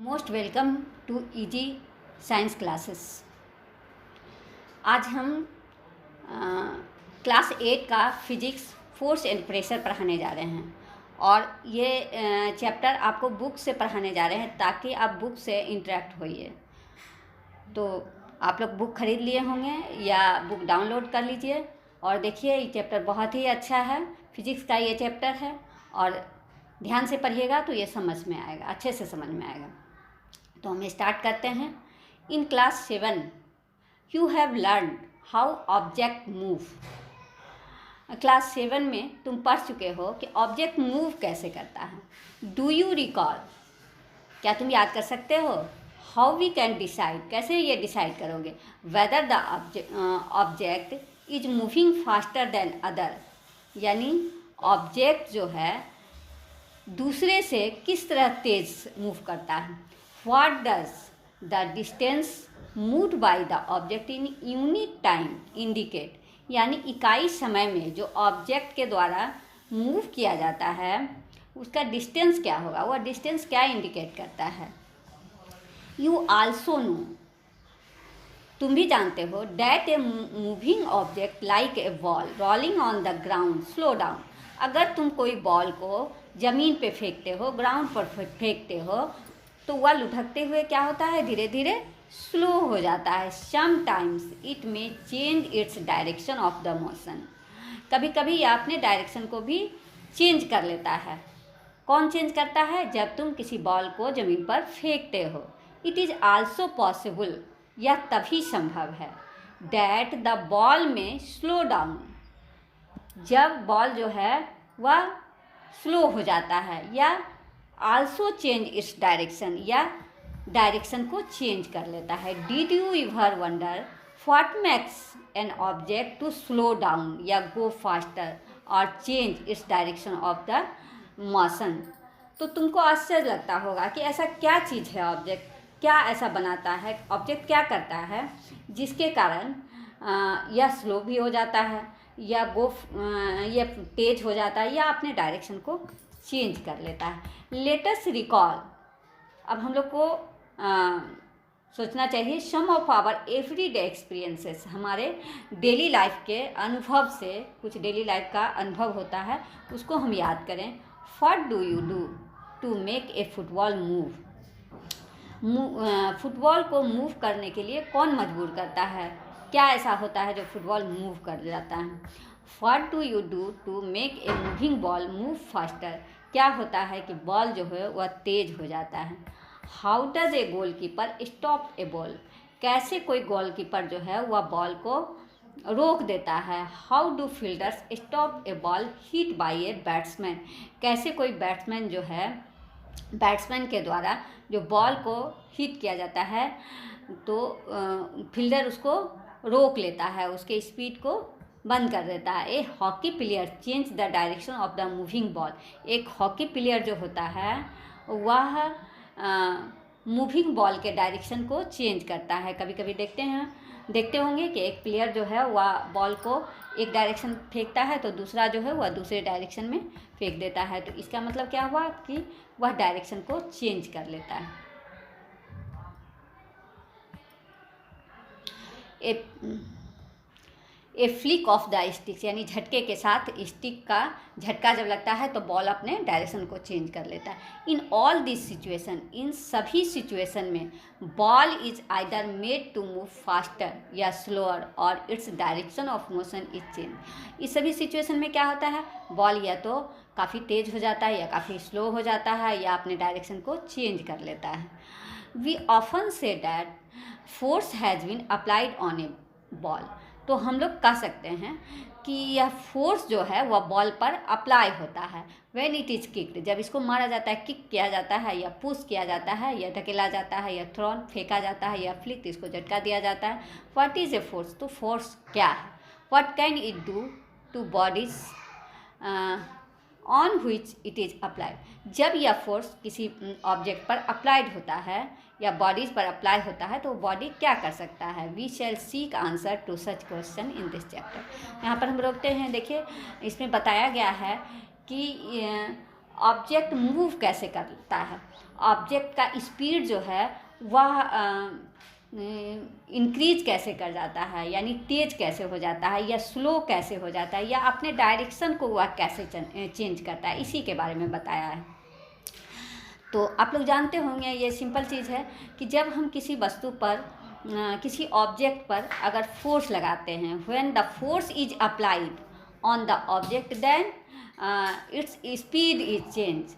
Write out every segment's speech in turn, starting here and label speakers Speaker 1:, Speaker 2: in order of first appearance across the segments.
Speaker 1: Most welcome to easy science classes. आज हम class 8 का फिजिक्स फोर्स एंड प्रेशर पढ़ाने जा रहे हैं और ये चैप्टर आपको बुक से पढ़ाने जा रहे हैं ताकि आप बुक से इंटरेक्ट होइए। तो आप लोग बुक खरीद लिए होंगे या बुक डाउनलोड कर लीजिए और देखिए, ये चैप्टर बहुत ही अच्छा है। फिजिक्स का ये चैप्टर है और ध्यान से पढ़िएगा तो ये समझ में आएगा, अच्छे से समझ में आएगा। तो हम स्टार्ट करते हैं। In class 7 you have learn how object move. Class 7 में तुम पढ़ चुके हो कि ऑब्जेक्ट मूव कैसे करता है। डू यू रिकॉल, क्या तुम याद कर सकते हो? हाउ वी कैन डिसाइड, कैसे ये डिसाइड करोगे whether the object is moving faster than other, यानी ऑब्जेक्ट जो है दूसरे से किस तरह तेज मूव करता है। What does the distance moved by the object in unit time indicate, यानी इकाई समय में जो ऑब्जेक्ट के द्वारा मूव किया जाता है उसका डिस्टेंस क्या होगा, वह डिस्टेंस क्या इंडिकेट करता है। यू आल्सो नो, तुम भी जानते हो, that a moving object like a ball rolling on the ground slow down. अगर तुम कोई बॉल को ज़मीन पे फेंकते हो, ग्राउंड पर फेंकते हो, तो वह लुढ़कते हुए क्या होता है, धीरे धीरे स्लो हो जाता है। समटाइम्स इट में change its direction of the motion, कभी कभी यह अपने डायरेक्शन को भी चेंज कर लेता है। कौन चेंज करता है? जब तुम किसी बॉल को ज़मीन पर फेंकते हो। इट इज़ आल्सो पॉसिबल, यह तभी संभव है, दैट द बॉल में स्लो डाउन, जब बॉल जो है वह स्लो हो जाता है, या आल्सो चेंज इट्स डायरेक्शन, या डायरेक्शन को चेंज कर लेता है। Did you ever wonder what makes an object to slow down या गो फास्टर और change its direction of the motion. तो तुमको आश्चर्य लगता होगा कि ऐसा क्या चीज़ है, ऑब्जेक्ट क्या ऐसा बनाता है, ऑब्जेक्ट क्या करता है जिसके कारण यह स्लो भी हो जाता है या यह तेज हो जाता है या अपने डायरेक्शन को चेंज कर लेता है। लेटेस्ट रिकॉल, अब हम लोग को सोचना चाहिए, सम ऑफ आवर एवरीडे एक्सपीरियंसेस, हमारे डेली लाइफ के अनुभव से, कुछ डेली लाइफ का अनुभव होता है उसको हम याद करें। What do you do to make a football move. Football को मूव करने के लिए कौन मजबूर करता है, क्या ऐसा होता है जो फुटबॉल मूव कर जाता है। What do you do to make a moving ball move faster, क्या होता है कि बॉल जो है वह तेज हो जाता है। How does a goalkeeper stop A ball, कैसे कोई गोलकीपर जो है वह बॉल को रोक देता है। How do fielders stop A ball hit by a batsman, कैसे कोई बैट्समैन जो है, बैट्समैन के द्वारा जो बॉल को हिट किया जाता है तो फील्डर उसको रोक लेता है, उसके स्पीड को बंद कर देता है। A hockey player change the direction of the moving ball, एक हॉकी प्लेयर जो होता है वह मूविंग बॉल के डायरेक्शन को चेंज करता है। कभी कभी देखते होंगे कि एक प्लेयर जो है वह बॉल को एक डायरेक्शन फेंकता है तो दूसरा जो है वह दूसरे डायरेक्शन में फेंक देता है। तो इसका मतलब क्या हुआ कि वह डायरेक्शन को चेंज कर लेता है। ए फ्लिक ऑफ द स्टिक्स, यानी झटके के साथ स्टिक का झटका जब लगता है तो बॉल अपने डायरेक्शन को चेंज कर लेता है। इन ऑल दिस सिचुएशन, इन सभी सिचुएशन में ball is either made to move faster या स्लोअर और its direction of motion is change. इस सभी सिचुएशन में क्या होता है, बॉल या तो काफ़ी तेज हो जाता है या काफ़ी स्लो हो जाता है या अपने डायरेक्शन को चेंज कर लेता है। We often say that force has been applied on a ball, तो हम लोग कह सकते हैं कि यह फोर्स जो है वह बॉल पर अप्लाई होता है। व्हेन इट इज़ किक्ड, जब इसको मारा जाता है, किक किया जाता है या पुश किया जाता है या धकेला जाता है या थ्रोन फेंका जाता है या फ्लिक इसको झटका दिया जाता है। व्हाट इज़ ए फोर्स, तो फोर्स क्या है। What can it do two bodies on which it is applied, जब यह फोर्स किसी ऑब्जेक्ट पर अप्लाइड होता है या बॉडीज़ पर अप्लाई होता है तो बॉडी क्या कर सकता है। We shall seek answer to such question in this chapter. यहाँ पर हम रोकते हैं। देखिए, इसमें बताया गया है कि ऑब्जेक्ट मूव कैसे करता है, ऑब्जेक्ट का स्पीड जो है वह इंक्रीज कैसे कर जाता है, यानी तेज कैसे हो जाता है या स्लो कैसे हो जाता है, या अपने डायरेक्शन को वह कैसे चेंज करता है, इसी के बारे में बताया है। तो आप लोग जानते होंगे, ये सिंपल चीज़ है कि जब हम किसी वस्तु पर किसी ऑब्जेक्ट पर अगर फोर्स लगाते हैं, when the force is applied on the object then its speed is change,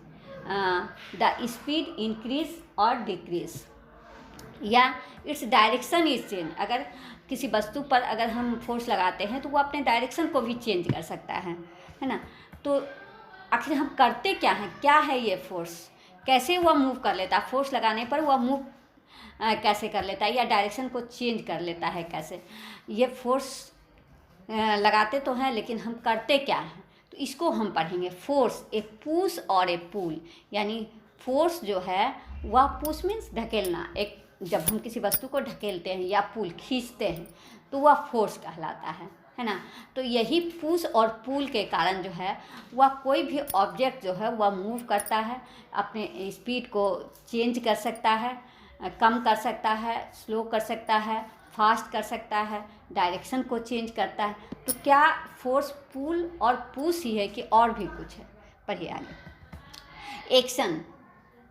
Speaker 1: the speed increase और डिक्रीज, या इट्स डायरेक्शन इज चेंज। अगर किसी वस्तु पर अगर हम फोर्स लगाते हैं तो वो अपने डायरेक्शन को भी चेंज कर सकता है ना। तो आखिर हम करते क्या हैं, क्या है ये फोर्स, कैसे वह मूव कर लेता है, फोर्स लगाने पर वह मूव कैसे कर लेता है या डायरेक्शन को चेंज कर लेता है कैसे। ये फोर्स लगाते तो हैं लेकिन हम करते क्या हैं, तो इसको हम पढ़ेंगे। फोर्स, ए पुश और ए पुल, यानी फोर्स जो है वह पुश मीन्स ढकेलना, एक जब हम किसी वस्तु को ढकेलते हैं या पुल खींचते हैं तो वह फोर्स कहलाता है ना। तो यही पुश और पुल के कारण जो है वह कोई भी ऑब्जेक्ट जो है वह मूव करता है, अपने स्पीड को चेंज कर सकता है, कम कर सकता है, स्लो कर सकता है, फास्ट कर सकता है, डायरेक्शन को चेंज करता है। तो क्या फोर्स पुल और पुश ही है कि और भी कुछ है? पढ़िए आगे। Action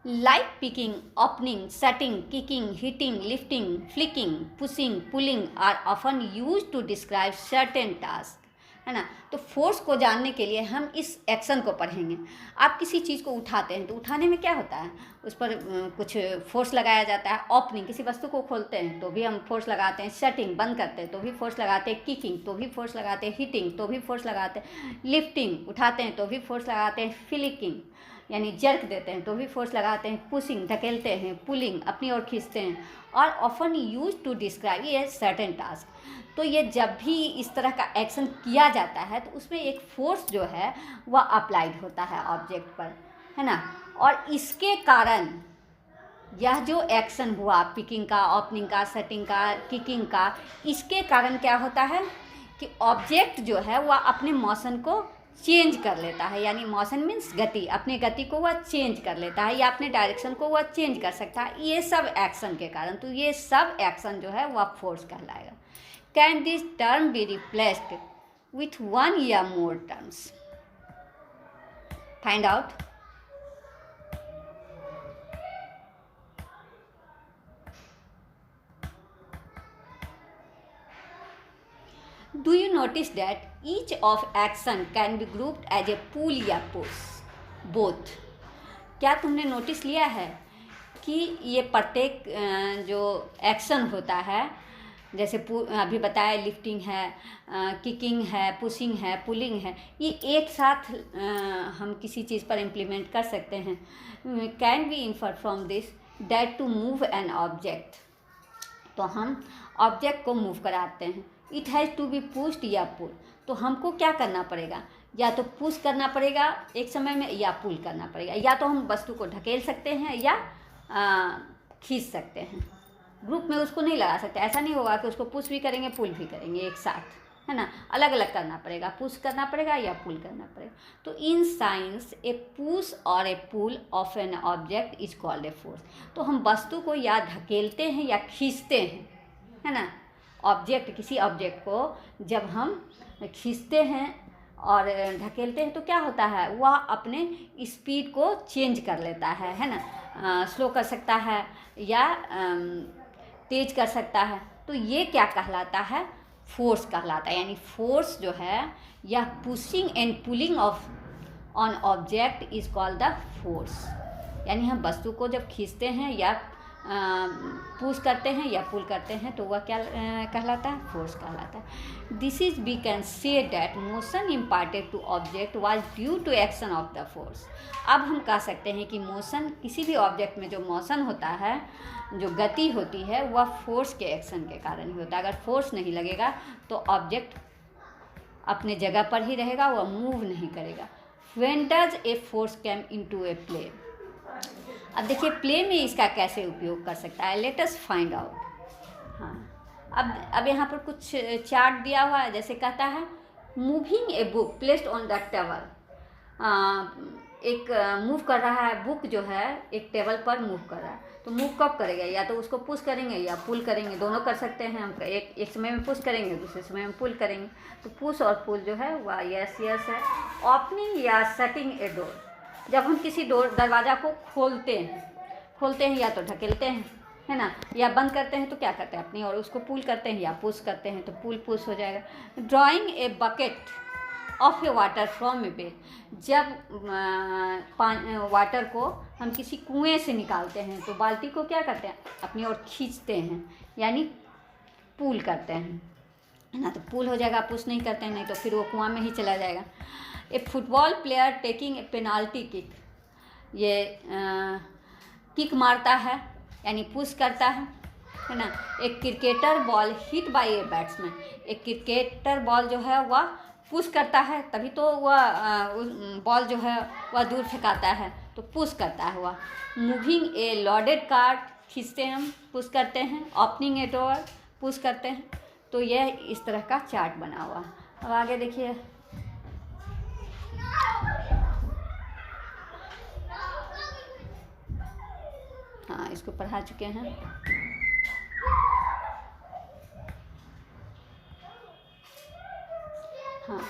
Speaker 1: like picking, opening, shutting, kicking, hitting, lifting, flicking, pushing, pulling are often use to describe certain task, है ना। तो फोर्स को जानने के लिए हम इस एक्शन को पढ़ेंगे। आप किसी चीज़ को उठाते हैं तो उठाने में क्या होता है, उस पर कुछ फोर्स लगाया जाता है। ओपनिंग, किसी वस्तु को खोलते हैं तो भी हम फोर्स लगाते हैं। शटिंग, बंद करते हैं तो भी फोर्स लगाते हैं। किकिंग, तो भी फोर्स लगाते हैं। हिटिंग, तो भी फोर्स लगाते हैं। लिफ्टिंग, उठाते हैं तो भी फोर्स लगाते हैं। फ्लिकिंग, यानी जर्क देते हैं तो भी फोर्स लगाते हैं। पुशिंग, धकेलते हैं। पुलिंग, अपनी ओर खींचते हैं। और often use to describe a certain task. तो ये जब भी इस तरह का एक्शन किया जाता है तो उसमें एक फोर्स जो है वह अप्लाइड होता है ऑब्जेक्ट पर, है ना। और इसके कारण यह जो एक्शन हुआ पिकिंग का, ओपनिंग का, सेटिंग का, किकिंग का, इसके कारण क्या होता है कि ऑब्जेक्ट जो है वह अपने मोशन को चेंज कर लेता है, यानी मोशन मीन्स गति, अपनी गति को वह चेंज कर लेता है या अपने डायरेक्शन को वह चेंज कर सकता है, ये सब एक्शन के कारण। तो ये सब एक्शन जो है वह फोर्स कहलाएगा। Can this term be replaced with one या more terms? Find out. Do you notice that each of action can be grouped as a pull या push, both? क्या तुमने नोटिस लिया है कि ये प्रत्येक जो एक्शन होता है, जैसे अभी बताया लिफ्टिंग है, किकिंग है, पुशिंग है, पुलिंग है, ये एक साथ हम किसी चीज़ पर इम्प्लीमेंट कर सकते हैं। Can be infer from this that to move an object, तो हम ऑब्जेक्ट को मूव कराते हैं। It has to be pushed या पुल, तो हमको क्या करना पड़ेगा, या तो पुश करना पड़ेगा एक समय में या पुल करना पड़ेगा। या तो हम वस्तु को ढकेल सकते हैं या खींच सकते हैं। ग्रुप में उसको नहीं लगा सकते, ऐसा नहीं होगा कि उसको पुश भी करेंगे पुल भी करेंगे एक साथ, है ना। अलग अलग करना पड़ेगा, पुश करना पड़ेगा या पुल करना पड़ेगा। तो इन साइंस ए पुश और a pull of an object is called a force. तो हम वस्तु को या ढकेलते हैं या खींचते हैं, है ना। ऑब्जेक्ट, किसी ऑब्जेक्ट को जब हम खींचते हैं और ढकेलते हैं तो क्या होता है, वह अपने स्पीड को चेंज कर लेता है ना। स्लो कर सकता है या तेज कर सकता है। तो ये क्या कहलाता है, फोर्स कहलाता है। यानी फोर्स जो है यह pushing and pulling of on object is called the force. यानी हम वस्तु को जब खींचते हैं या पुश करते हैं या पुल करते हैं तो वह क्या कहलाता है, फोर्स कहलाता है। This is we can say that motion imparted to object was due to action of the force. अब हम कह सकते हैं कि मोशन, किसी भी ऑब्जेक्ट में जो मोशन होता है, जो गति होती है, वह फोर्स के एक्शन के कारण ही होता है। अगर फोर्स नहीं लगेगा तो ऑब्जेक्ट अपने जगह पर ही रहेगा, वह मूव नहीं करेगा। When does a force came into a play? अब देखिए प्ले में इसका कैसे उपयोग कर सकता है, लेट अस फाइंड आउट। हाँ, अब यहाँ पर कुछ चार्ट दिया हुआ है। जैसे कहता है moving a book placed on the table, एक मूव कर रहा है, बुक जो है एक टेबल पर मूव कर रहा है, तो मूव कब करेगा? या तो उसको पुश करेंगे या पुल करेंगे, दोनों कर सकते हैं हम। एक समय में पुश करेंगे, दूसरे समय में पुल करेंगे। तो पुश और पुल जो है वह यस यस है। ओपनिंग या शटिंग ए डोर, जब हम किसी दरवाज़ा को खोलते हैं या तो ढकेलते हैं, है ना, या बंद करते हैं तो क्या करते हैं अपनी, और उसको पुल करते हैं या पुश करते हैं तो पुल पुश हो जाएगा। Drawing a bucket of A water from A well, जब वाटर को हम किसी कुएं से निकालते हैं तो बाल्टी को क्या करते हैं अपनी ओर खींचते हैं, यानी पुल करते हैं, है ना। तो पुल हो जाएगा, पुश नहीं करते हैं, नहीं तो फिर वो कुआं में ही चला जाएगा। ए football player taking a penalty kick, ये किक मारता है यानी पुश करता है ना। एक cricketer ball hit by a batsman, एक क्रिकेटर बॉल जो है वह पुश करता है, तभी तो वह बॉल जो है वह दूर फेंकाता है, तो पुश करता है वह। मूविंग ए लोडेड कार्ट, खींचते हैं हम, पुश करते हैं। ओपनिंग ए डोर, पुश करते हैं। तो यह इस तरह का चार्ट बना हुआ। अब आगे देखिए, हाँ इसको पढ़ा चुके हैं। हाँ,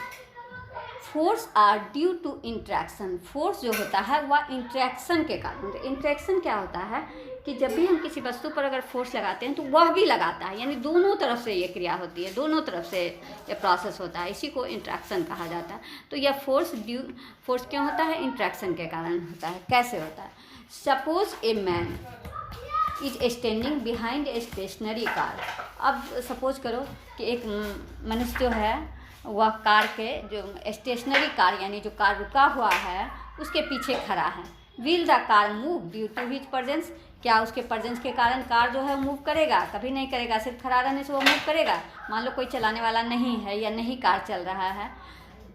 Speaker 1: force are due to interaction, force जो होता है वह इंट्रैक्शन के कारण। इंट्रैक्शन क्या होता है कि जब भी हम किसी वस्तु पर अगर फोर्स लगाते हैं तो वह भी लगाता है, यानी दोनों तरफ से ये क्रिया होती है, दोनों तरफ से ये प्रोसेस होता है, इसी को इंट्रैक्शन कहा जाता है। तो यह फोर्स क्यों होता है? इंट्रैक्शन के कारण होता है। कैसे होता है? Suppose a man is standing behind a stationary car, अब सपोज करो कि एक मनुष्य जो है वह कार के जो स्टेशनरी कार यानी जो कार रुका हुआ है उसके पीछे खड़ा है। Will the car move due to his presence, क्या उसके प्रेजेंस के कारण कार जो है मूव करेगा? कभी नहीं करेगा, सिर्फ खड़ा रहने से वो मूव करेगा। मान लो कोई चलाने वाला नहीं है या नहीं कार चल रहा है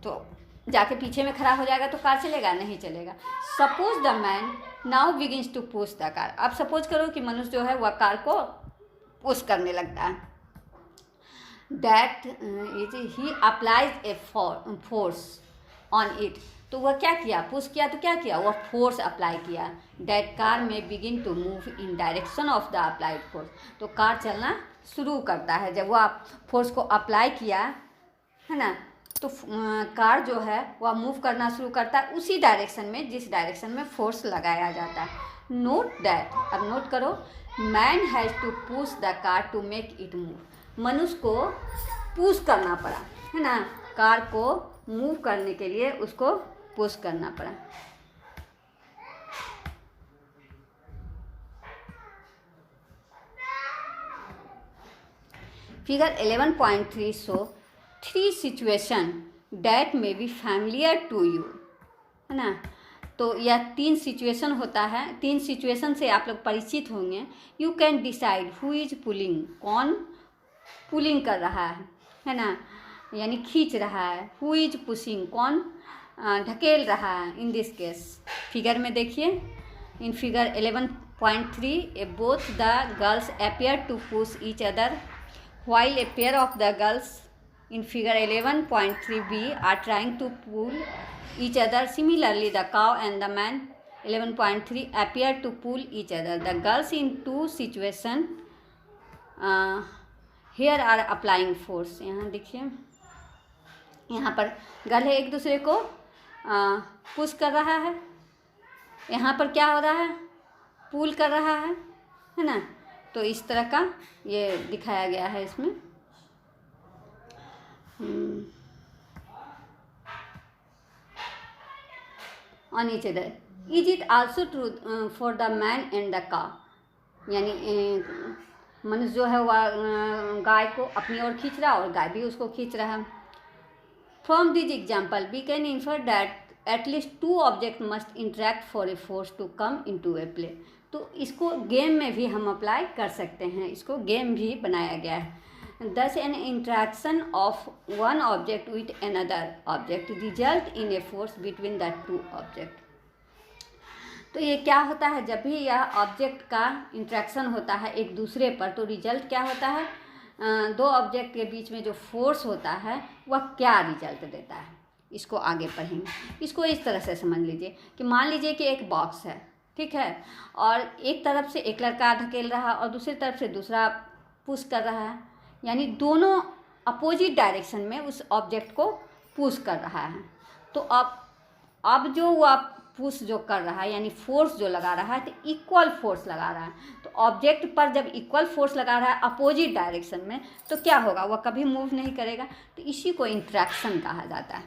Speaker 1: तो जाके पीछे में खड़ा हो जाएगा तो कार चलेगा? नहीं चलेगा। Suppose the man now begins to push the car, अब सपोज करो कि मनुष्य जो है वह कार को पुश करने लगता है। That is he applies A force on it, तो वह क्या किया? पुश किया तो क्या किया? वह फोर्स अप्लाई किया। दैट कार में begin to move in direction of the applied force, तो कार चलना शुरू करता है। जब वह फोर्स को अप्लाई किया है ना, तो कार जो है वह मूव करना शुरू करता है उसी डायरेक्शन में जिस डायरेक्शन में फोर्स लगाया जाता है। नोट दैट, अब नोट करो, man has to push the car to make it move, मनुष्य को पुश करना पड़ा, है ना, कार को मूव करने के लिए उसको पुश करना पड़ा। Figure 11.3 show 3 situation that may be familiar to you, है ना। तो यह 3 सिचुएशन होता है, 3 सिचुएशन से आप लोग परिचित होंगे। You can decide who is pulling, कौन पुलिंग कर रहा है ना, यानी खींच रहा है। हु इज पुशिंग, कौन ढकेल रहा है। इन दिस केस फिगर में देखिए, in figure 11.3 both the girls appear to push each other while a pair of the girls in figure 11.3b are trying to pull each other. Similarly, the cow and the man 11.3 appear to pull each other. The girls in two situation here are applying force. यहाँ देखिए, यहाँ पर girl एक दूसरे को push कर रहा है, यहाँ पर क्या हो रहा है? पुल कर रहा है ना। तो इस तरह का ये दिखाया गया है इसमें। On each other, is it also true for the man and the cow, यानी मनुष्य जो है वह गाय को अपनी ओर खींच रहा है और गाय भी उसको खींच रहा है। From this example we can infer that at least 2 object must interact for a force to come into a play. तो इसको गेम में भी हम अप्लाई कर सकते हैं, इसको गेम भी बनाया गया है। Thus an interaction of one object with another object result in a force between the 2 object. तो ये क्या होता है? जब भी यह ऑब्जेक्ट का इंट्रैक्शन होता है एक दूसरे पर, तो रिजल्ट क्या होता है? 2 ऑब्जेक्ट के बीच में जो फोर्स होता है वह क्या रिजल्ट देता है? इसको आगे पढ़ेंगे। इसको इस तरह से समझ लीजिए कि मान लीजिए कि एक बॉक्स है, ठीक है, और एक तरफ से एक लड़का धकेल रहा है और दूसरी तरफ से दूसरा पुश कर रहा है, यानी दोनों अपोजिट डायरेक्शन में उस ऑब्जेक्ट को पुश कर रहा है। तो अब जो वह पुश जो कर रहा है यानी फोर्स जो लगा रहा है, तो इक्वल फोर्स लगा रहा है। तो ऑब्जेक्ट पर जब इक्वल फोर्स लगा रहा है अपोजिट डायरेक्शन में, तो क्या होगा, वह कभी मूव नहीं करेगा। तो इसी को इंट्रैक्शन कहा जाता है।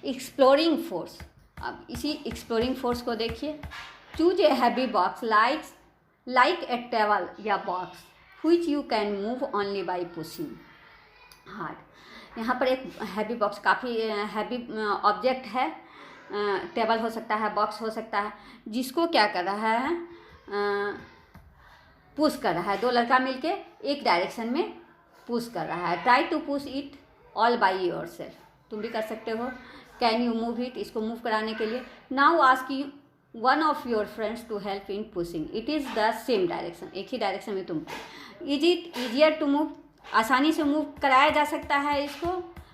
Speaker 1: एक्सप्लोरिंग फोर्स, अब इसी एक्सप्लोरिंग फोर्स को देखिए। Choose a heavy box like a table या box which you can move only by pushing hard. यहाँ पर एक हैवी बॉक्स, काफ़ी हैवी ऑब्जेक्ट है, टेबल हो सकता है, बॉक्स हो सकता है, जिसको क्या कर रहा है, पुश कर रहा है। दो लड़का मिलके एक डायरेक्शन में पुश कर रहा है। Try to push it all by yourself, तुम भी कर सकते हो। कैन यू मूव इट, इसको मूव कराने के लिए। Now ask you one of your friends to help in pushing, it is the same direction, एक ही डायरेक्शन में तुम। Is it easier to move, आसानी से मूव कराया जा सकता है इसको।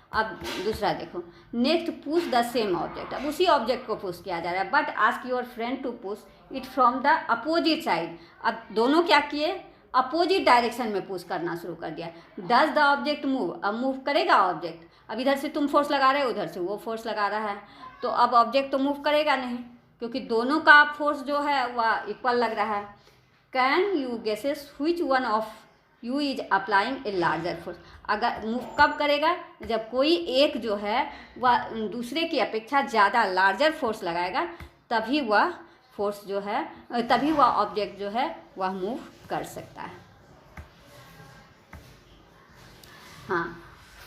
Speaker 1: अब दूसरा देखो, next push the same object, अब उसी ऑब्जेक्ट को पुश किया जा रहा है, but ask your friend to push it from the opposite side. अब दोनों क्या किए, अपोजिट डायरेक्शन में पुश करना शुरू कर दिया। डज द ऑब्जेक्ट मूव, अब मूव करेगा ऑब्जेक्ट। अब इधर से तुम फोर्स लगा रहे हो, उधर से वो फोर्स लगा रहा है, तो अब ऑब्जेक्ट तो मूव करेगा नहीं, क्योंकि दोनों का फोर्स जो है वह इक्वल लग रहा है। Can you guesses which one of you is applying a larger force, अगर मूव कब करेगा, जब कोई एक जो है वह दूसरे की अपेक्षा ज़्यादा लार्जर फोर्स लगाएगा, तभी वह फोर्स जो है, तभी वह ऑब्जेक्ट जो है वह मूव कर सकता है। हाँ,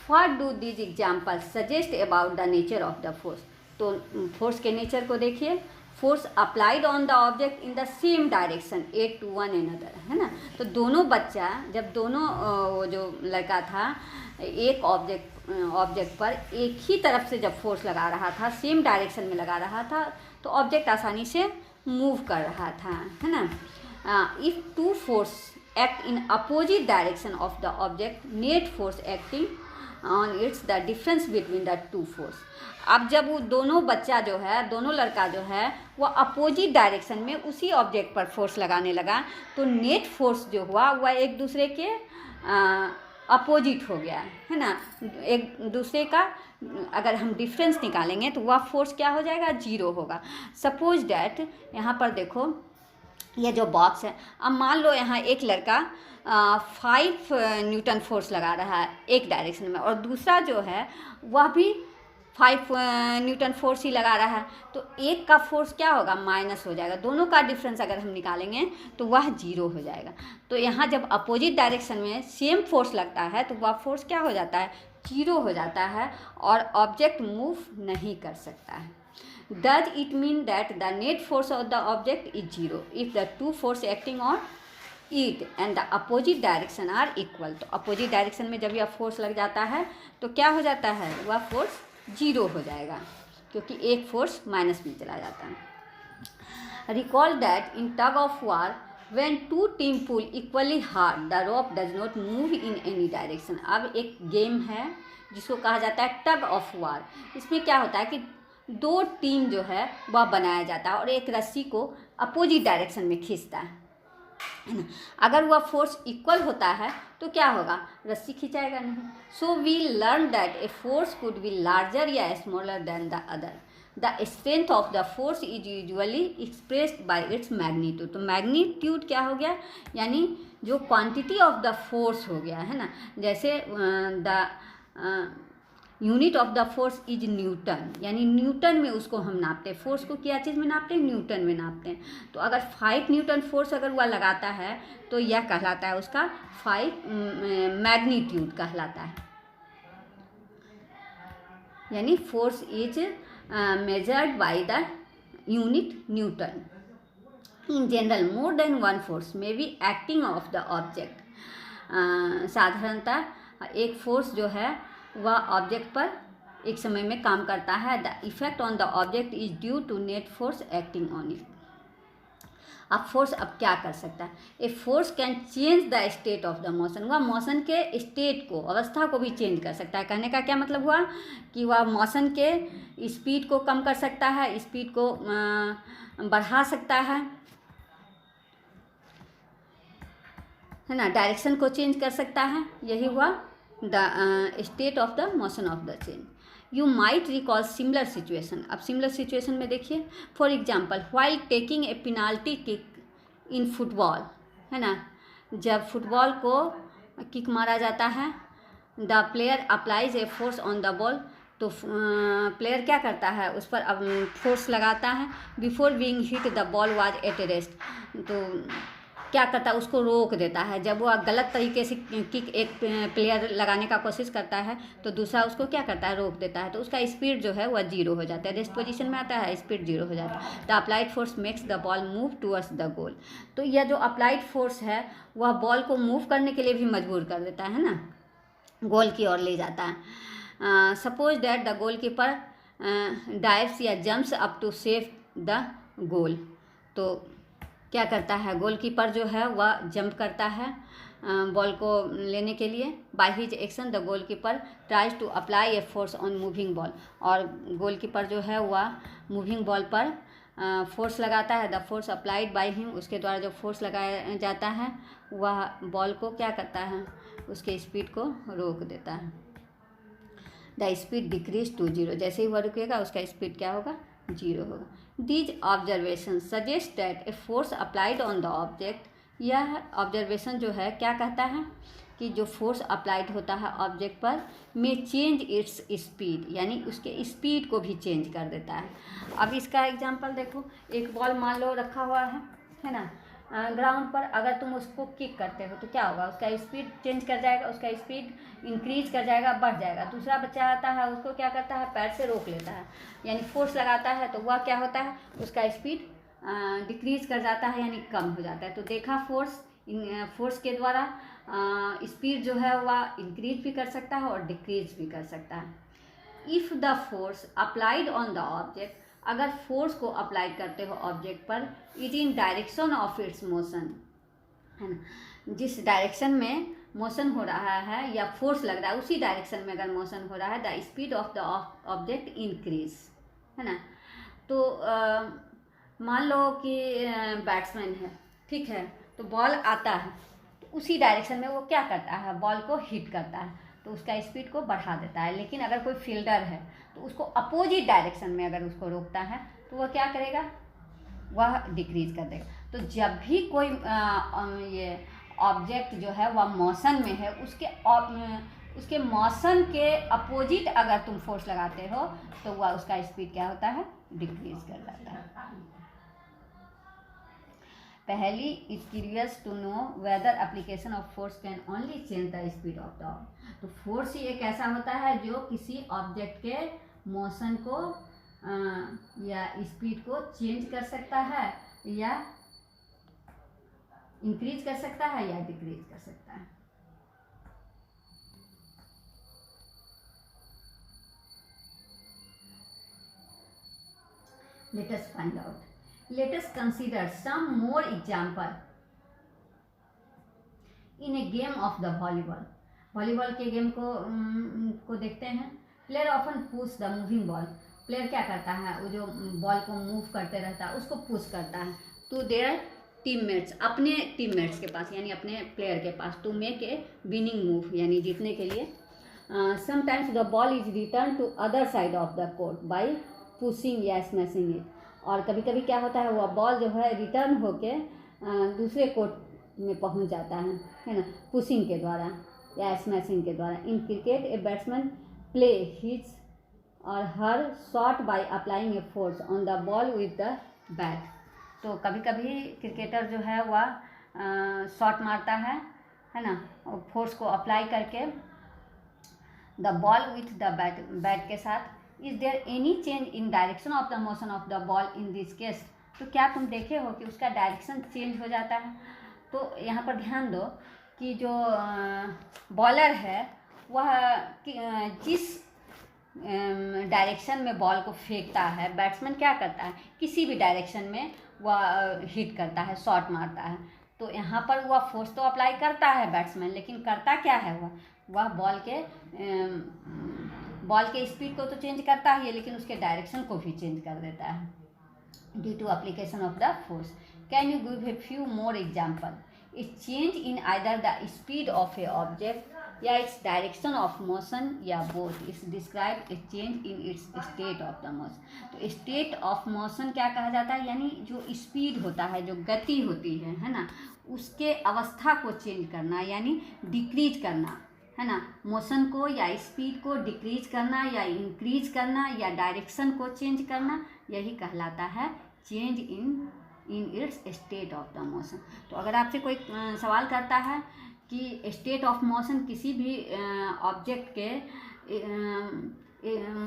Speaker 1: what do these examples suggest about the nature of the force. तो फोर्स के नेचर को देखिए। Force applied on the object in the same direction at to one another, है ना। तो दोनों बच्चा, जब दोनों वो जो लड़का था एक ऑब्जेक्ट पर एक ही तरफ से जब फोर्स लगा रहा था, सेम डायरेक्शन में लगा रहा था, तो ऑब्जेक्ट आसानी से मूव कर रहा था, है ना। If two force act in opposite direction of the object, net force acting on it's the difference between the two force. अब जब वो दोनों बच्चा जो है, दोनों लड़का जो है, वो अपोजिट डायरेक्शन में उसी ऑब्जेक्ट पर फोर्स लगाने लगा, तो नेट फोर्स जो हुआ वह एक दूसरे के अपोजिट हो गया, है ना। एक दूसरे का अगर हम डिफरेंस निकालेंगे तो वह फोर्स क्या हो जाएगा, जीरो होगा। सपोज डैट, यहाँ पर देखो ये जो बॉक्स है, अब मान लो यहाँ एक लड़का 5 न्यूटन फोर्स लगा रहा है एक डायरेक्शन में, और दूसरा जो है वह भी 5 न्यूटन फोर्स ही लगा रहा है, तो एक का फोर्स क्या होगा, माइनस हो जाएगा। दोनों का डिफरेंस अगर हम निकालेंगे तो वह जीरो हो जाएगा। तो यहाँ जब अपोजिट डायरेक्शन में सेम फोर्स लगता है तो वह फोर्स क्या हो जाता है, जीरो हो जाता है, और ऑब्जेक्ट मूव नहीं कर सकता है। Does it mean that the net force of the object is zero if the two force acting on it and the opposite direction are equal? तो अपोजिट डायरेक्शन में जब यह फोर्स लग जाता है तो क्या हो जाता है, वह फोर्स जीरो हो जाएगा, क्योंकि एक फोर्स माइनस में चला जाता है। Recall that in tug of war, when two team pull equally hard, the rope does not move in any direction. अब एक गेम है जिसको कहा जाता है टग ऑफ वार। इसमें क्या होता है कि दो टीम जो है वह बनाया जाता है और एक रस्सी को अपोजिट डायरेक्शन में खींचता है ना। अगर वह फोर्स इक्वल होता है तो क्या होगा, रस्सी खींचाएगा नहीं। So we learn that a force could be larger या smaller than the other. The strength of the force is usually expressed by its magnitude. तो मैग्नीट्यूड क्या हो गया, यानी जो क्वांटिटी ऑफ द फोर्स हो गया, है ना। जैसे the unit of the force is Newton, यानी न्यूटन में उसको हम नापते हैं। फोर्स को क्या चीज़ में नापते हैं, न्यूटन में नापते हैं। तो अगर 5 न्यूटन फोर्स अगर वह लगाता है तो यह कहलाता है उसका 5 मैग्नीट्यूड कहलाता है, यानी force is measured by the unit Newton. In general more than one force may be acting of the object. साधारणतः एक फोर्स जो है वह ऑब्जेक्ट पर एक समय में काम करता है। The effect on the object is due to net force acting on it. अब फोर्स अब क्या कर सकता है? A force can change the state of the motion. वह मोशन के स्टेट को, अवस्था को भी चेंज कर सकता है। कहने का क्या मतलब हुआ कि वह मोशन के स्पीड को कम कर सकता है, स्पीड को बढ़ा सकता है ना, डायरेक्शन को चेंज कर सकता है। यही हुआ the state of the motion of the change. You might recall similar situation. अब सिमिलर सिचुएशन में देखिए, for example while taking a penalty kick in football, है ना, जब फुटबॉल को किक मारा जाता है, the player applies A force on the ball, तो प्लेयर क्या करता है, उस पर अब फोर्स लगाता है। Before being hit the ball was at rest, तो क्या करता है, उसको रोक देता है। जब वह गलत तरीके से किक एक प्लेयर लगाने का कोशिश करता है तो दूसरा उसको क्या करता है, रोक देता है, तो उसका स्पीड जो है वह जीरो हो जाता है, रेस्ट पोजीशन में आता है, स्पीड जीरो हो जाता है। The applied force makes the ball move towards the goal. तो यह जो अप्लाइड फोर्स है वह बॉल को मूव करने के लिए भी मजबूर कर देता है ना, गोल की ओर ले जाता है। Suppose that the goalkeeper dives या jumps up to save the goal, तो क्या करता है, गोलकीपर जो है वह जंप करता है बॉल को लेने के लिए। By his action the goalkeeper tries to apply a force on moving ball, और गोलकीपर जो है वह मूविंग बॉल पर फोर्स लगाता है। The force applied by him, उसके द्वारा जो फोर्स लगाया जाता है वह बॉल को क्या करता है, उसके स्पीड को रोक देता है। The speed decrease to zero, जैसे ही वह रुकेगा उसका स्पीड क्या होगा, जीरो होगा। These observations suggest that a force applied on the object, यह ऑब्जर्वेशन जो है क्या कहता है कि जो फोर्स अप्लाइड होता है ऑब्जेक्ट पर में चेंज इट्स स्पीड, यानी उसके स्पीड को भी चेंज कर देता है। अब इसका एग्जांपल देखो, एक बॉल मान लो रखा हुआ है ना, ग्राउंड पर, अगर तुम उसको किक करते हो तो क्या होगा, उसका स्पीड चेंज कर जाएगा, उसका स्पीड इंक्रीज कर जाएगा, बढ़ जाएगा। दूसरा बच्चा आता है, उसको क्या करता है, पैर से रोक लेता है, यानी फोर्स लगाता है, तो वह क्या होता है, उसका स्पीड डिक्रीज कर जाता है, यानी कम हो जाता है। तो देखा, फोर्स के द्वारा स्पीड जो है वह इंक्रीज भी कर सकता है और डिक्रीज भी कर सकता है। If the force applied on the object, अगर फोर्स को अप्लाई करते हो ऑब्जेक्ट पर, it in direction of its motion, है ना, जिस डायरेक्शन में मोशन हो रहा है या फोर्स लग रहा है उसी डायरेक्शन में अगर मोशन हो रहा है, the speed of the object increase, है ना। तो मान लो कि बैट्समैन है, ठीक है, तो बॉल आता है, तो उसी डायरेक्शन में वो क्या करता है, बॉल को हिट करता है, तो उसका स्पीड को बढ़ा देता है। लेकिन अगर कोई फील्डर है तो उसको अपोजिट डायरेक्शन में अगर उसको रोकता है तो वह क्या करेगा, वह डिक्रीज कर देगा। तो जब भी कोई ये ऑब्जेक्ट जो है वह मोशन में है, उसके मोशन के अपोजिट अगर तुम फोर्स लगाते हो तो वह उसका स्पीड क्या होता है, डिक्रीज कर जाता है। पहली, is curious to know whether application of force can only change the speed of the object. तो फोर्स ही एक ऐसा होता है जो किसी ऑब्जेक्ट के मोशन को या स्पीड को चेंज कर सकता है, या इंक्रीज कर सकता है, या डिक्रीज कर सकता है। Let us find out. Let us consider some more example in a game of the volleyball. Volleyball के गेम को देखते हैं। Player often push the moving ball, player क्या करता है, वो जो बॉल को मूव करते रहता है उसको पुश करता है टू देयर टीममेट्स, अपने टीममेट्स के पास, यानी अपने प्लेयर के पास, to make a winning move, यानी जीतने के लिए। Sometimes the ball is return to other side of the court by pushing या स्मैशिंग इट, और कभी कभी क्या होता है, वह बॉल जो है रिटर्न होके दूसरे कोर्ट में पहुंच जाता है ना, पुशिंग के द्वारा या स्मैशिंग के द्वारा। In cricket a batsman play his और her shot by applying a force on the ball with the bat. तो कभी कभी क्रिकेटर जो है वह शॉट मारता है ना, और फोर्स को अप्लाई करके the ball with the bat के साथ। Is there any change in direction of the motion of the ball in this case, तो क्या तुम देखे हो कि उसका डायरेक्शन चेंज हो जाता है। तो यहाँ पर ध्यान दो कि जो बॉलर है वह जिस डायरेक्शन में बॉल को फेंकता है, बैट्समैन क्या करता है, किसी भी डायरेक्शन में वह हिट करता है, शॉट मारता है। तो यहाँ पर वह फोर्स तो अप्लाई करता है बैट्समैन, लेकिन करता क्या है वह बॉल के स्पीड को तो चेंज करता ही है, लेकिन उसके डायरेक्शन को भी चेंज कर देता है due to application of the force. Can you give a few more example? A change in either the speed of a object या इट्स डायरेक्शन ऑफ मोशन या both is describe a change in its state of the motion. तो state of motion क्या कहा जाता है? यानी जो speed होता है, जो गति होती है ना, उसके अवस्था को चेंज करना, यानी डिक्रीज करना, है ना। मोशन को या स्पीड को डिक्रीज करना या इंक्रीज करना या डायरेक्शन को चेंज करना, यही कहलाता है change in its state of the motion. तो अगर आपसे कोई सवाल करता है कि स्टेट ऑफ मोशन किसी भी ऑब्जेक्ट के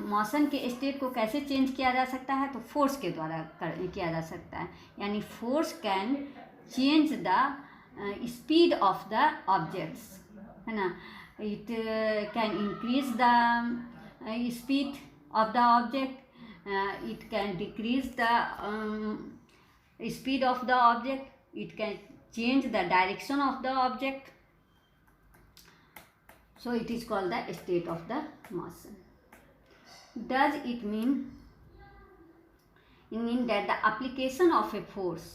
Speaker 1: मोशन के स्टेट को कैसे चेंज किया जा सकता है, तो फोर्स के द्वारा किया जा सकता है। यानी force can change the speed of the objects, है ना। It can increase the speed of the object. It can decrease the speed of the object. It can change the direction of the object. So it is called the state of the motion. Does it mean that the application of a force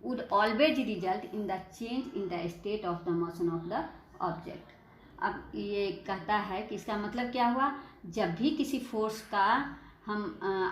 Speaker 1: would always result in the change in the state of the motion of the object? अब ये कहता है कि इसका मतलब क्या हुआ? जब भी किसी फोर्स का हम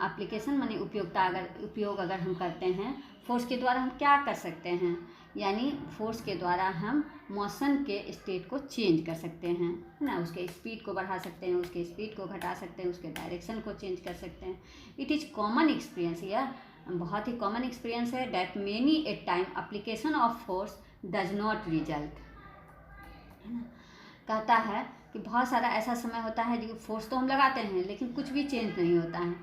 Speaker 1: एप्लीकेशन माने उपयोग अगर हम करते हैं, फोर्स के द्वारा हम क्या कर सकते हैं? यानी फोर्स के द्वारा हम मोशन के स्टेट को चेंज कर सकते हैं, है ना। उसके स्पीड को बढ़ा सकते हैं, उसके स्पीड को घटा सकते हैं, उसके डायरेक्शन को चेंज कर सकते हैं। इट इज़ कॉमन एक्सपीरियंस, यह बहुत ही कॉमन एक्सपीरियंस है, that many A time application of force does not result, है ना। कहता है कि बहुत सारा ऐसा समय होता है जो फोर्स तो हम लगाते हैं लेकिन कुछ भी चेंज नहीं होता है।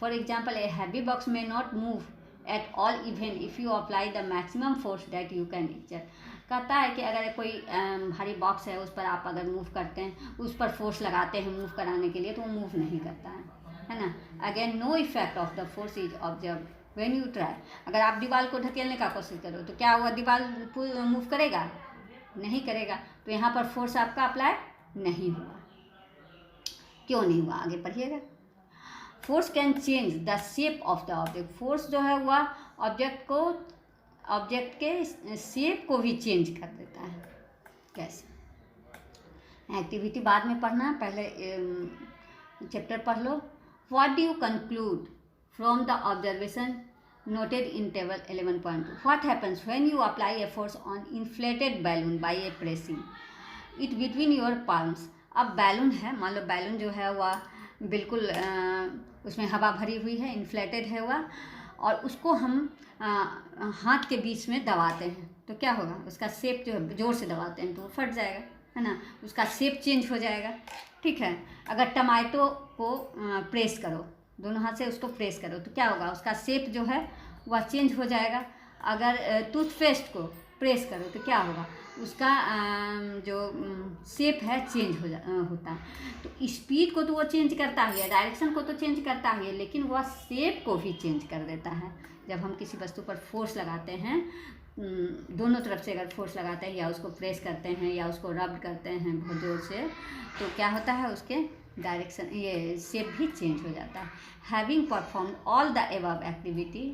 Speaker 1: For example, a heavy box may not move at all even if you apply the maximum force that you can exert. कहता है कि अगर कोई भारी बॉक्स है, उस पर आप अगर मूव करते हैं, उस पर फोर्स लगाते हैं मूव कराने के लिए, तो वो मूव नहीं करता है ना। Again, no effect of the force is observe when you try. अगर आप दीवार को ढकेलने का कोशिश करो तो क्या हुआ? दीवार मूव करेगा? नहीं करेगा। तो यहाँ पर फोर्स आपका अप्लाई नहीं हुआ। क्यों नहीं हुआ? आगे पढ़िएगा। Force can change the shape of the object. Force जो है वह ऑब्जेक्ट के शेप को भी चेंज कर देता है। कैसे? एक्टिविटी बाद में पढ़ना, पहले चैप्टर पढ़ लो। What do you conclude from the observation noted in table 11.2? What happens when you apply a force on inflated balloon by a pressing it between your palms? अब बैलून है, मान लो बैलून जो है वह बिल्कुल उसमें हवा भरी हुई है, इन्फ्लेटेड है वह, और उसको हम हाथ के बीच में दबाते हैं तो क्या होगा? उसका शेप जो है, जोर से दबाते हैं तो वो फट जाएगा, है ना। उसका शेप चेंज हो जाएगा, ठीक है। अगर टमाटो को प्रेस करो, दोनों हाथ से उसको प्रेस करो तो क्या होगा? उसका शेप जो है वह चेंज हो जाएगा। अगर टूथपेस्ट को प्रेस करो तो क्या होगा? उसका जो शेप है चेंज होता है। तो स्पीड को तो वो चेंज करता ही है, डायरेक्शन को तो चेंज करता ही है, लेकिन वह शेप को भी चेंज कर देता है। जब हम किसी वस्तु पर फोर्स लगाते हैं, दोनों तरफ से अगर फोर्स लगाते हैं या उसको प्रेस करते हैं या उसको रब करते हैं बहुत जोर से, तो क्या होता है? उसके डायरेक्शन, ये शेप भी चेंज हो जाता है। Having perform all the above activity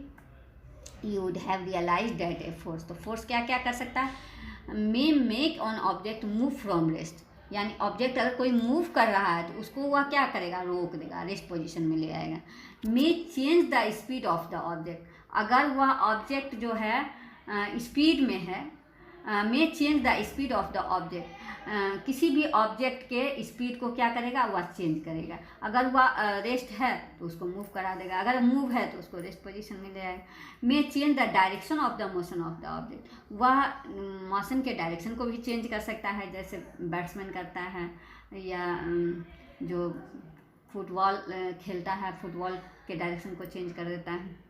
Speaker 1: you would have realise that a force. तो फोर्स क्या क्या कर सकता है? May make on object move from rest. यानी ऑब्जेक्ट अगर कोई मूव कर रहा है तो उसको वह क्या करेगा? रोक देगा, रेस्ट पोजीशन में ले आएगा। मे change the speed of the object. अगर वह ऑब्जेक्ट जो है स्पीड में है, मे change the speed of the object. किसी भी ऑब्जेक्ट के स्पीड को क्या करेगा? वह चेंज करेगा। अगर वह रेस्ट है तो उसको मूव करा देगा, अगर मूव है तो उसको रेस्ट पोजीशन में ले आएगा। मे change the direction of the motion of the object. वह मोशन के डायरेक्शन को भी चेंज कर सकता है, जैसे बैट्समैन करता है, या जो फुटबॉल खेलता है, फुटबॉल के डायरेक्शन को चेंज कर देता है।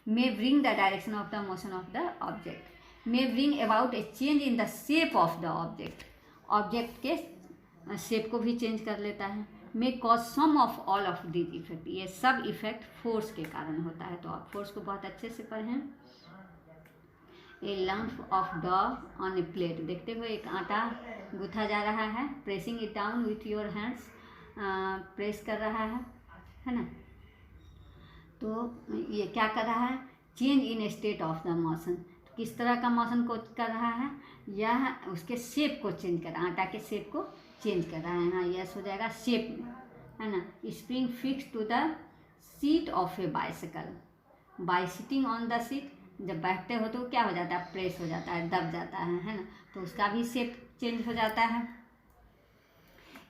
Speaker 1: May bring the direction of the motion of the object. May bring about a change in the shape of the object. Object के शेप को भी चेंज कर लेता है। May cause some of all of these effect. ये सब effect force के कारण होता है। तो आप फोर्स को बहुत अच्छे से पढ़ें। ए लम्प ऑफ डॉ ऑन ए प्लेट। देखते हुए एक आटा गूथा जा रहा है। Pressing it down with your hands, press कर रहा है ना। तो ये क्या कर रहा है, change in state of the motion. किस तरह का मोशन को कर रहा है, यह उसके शेप को चेंज कर रहा है, आटा के शेप को चेंज कर रहा है। हाँ, यस हो जाएगा शेप में, है ना। Spring fix to the seat of a bicycle. By sitting on the seat, जब बैठते हो तो क्या हो जाता है, प्रेस हो जाता है, दब जाता है ना। तो उसका भी शेप चेंज हो जाता है।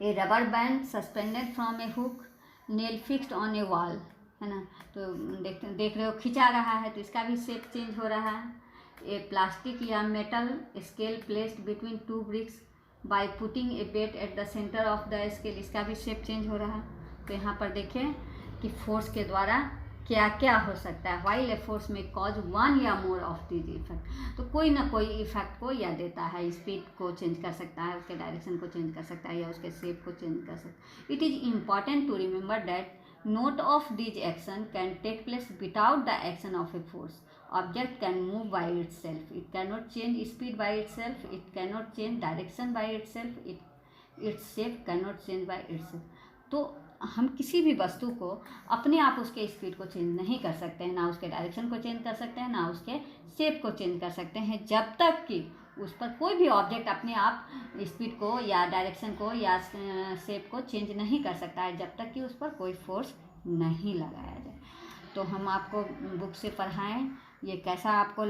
Speaker 1: A rubber band suspended from a hook nail fixed on a wall, है ना। तो देख रहे हो खिंचा रहा है, तो इसका भी शेप चेंज हो रहा है। ए प्लास्टिक या metal scale placed between two bricks by putting a weight at the centre of the scale, इसका भी शेप चेंज हो रहा है। तो यहाँ पर देखिए कि फोर्स के द्वारा क्या क्या हो सकता है। वाइल ए फोर्स में कॉज वन या मोर ऑफ दिस इफेक्ट, तो कोई ना कोई इफेक्ट को यह देता है। स्पीड को चेंज कर सकता है, उसके डायरेक्शन को चेंज कर सकता है, या उसके शेप को चेंज कर सकता है। It is important to remember that note of this action can take place without the action of a force. Object can move by itself. It cannot change speed by itself. It cannot change direction by itself. Its shape cannot change by itself. तो हम किसी भी वस्तु को अपने आप उसके speed को चेंज नहीं कर सकते हैं, ना उसके डायरेक्शन को चेंज कर सकते हैं, ना उसके शेप को चेंज कर सकते हैं, जब तक कि उस पर कोई भी ऑब्जेक्ट अपने आप स्पीड को या डायरेक्शन को या शेप को चेंज नहीं कर सकता है, जब तक कि उस पर कोई फोर्स नहीं लगाया जाए। तो हम आपको बुक से पढ़ाएं, ये कैसा आपको